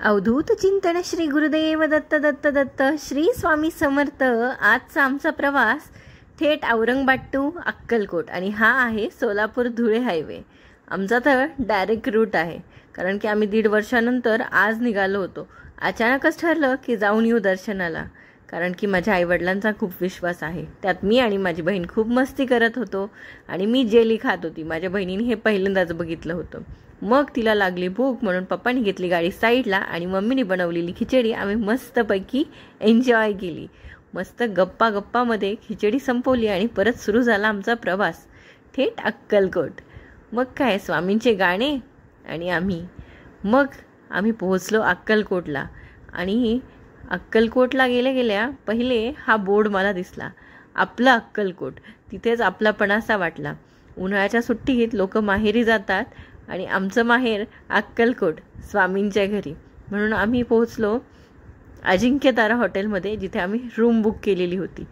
अवधूत चिंतन श्री गुरुदेव दत्त दत्त दत्त श्री स्वामी समर्थ। आजचा आमचा प्रवास थेट औरंगाबाद टू अक्कलकोट आणि हा आहे सोलापूर धुळे हायवे। आमचा तर डायरेक्ट रूट आहे, कारण की आम्ही 1.5 वर्षानंतर आज निघालो होतो। अचानकच ठरलं की जाऊन येऊ दर्शनाला, कारण की माझ्या आईवडिलांचा खूप विश्वास आहे। त्यात मी आणि माझी बहीण खूप मस्ती करत होतो आणि मी जेली खात होती। माझ्या बहिणीने हे पहिल्यांदाच बघितलं होतं। मग तिला लागली भूक म्हणून पप्पांनी घेतली गाडी साईडला आणि मम्मीने बनवलेली खिचडी आम्ही मस्तपैकी एन्जॉय केली। मस्त गप्पामध्ये खिचडी संपवली आणि परत सुरू झाला आमचा प्रवास थेट अक्कलकोट। मग काय स्वामींचे गाणे आणि आम्ही पोहोचलो अक्कलकोटला। आणि अक्कलकोटला गेल्या पहिले हा बोर्ड मला दिसला, आपलं अक्कलकोट। तिथेच आपलापणासा वाटला। उन्हाळ्याच्या सुट्टीत लोक माहेरी जातात आणि आमचं माहेर अक्कलकोट स्वामींच्या घरी, म्हणून आम्ही पोहोचलो अजिंक्यतारा हॉटेलमध्ये, जिथे आम्ही रूम बुक केलेली होती।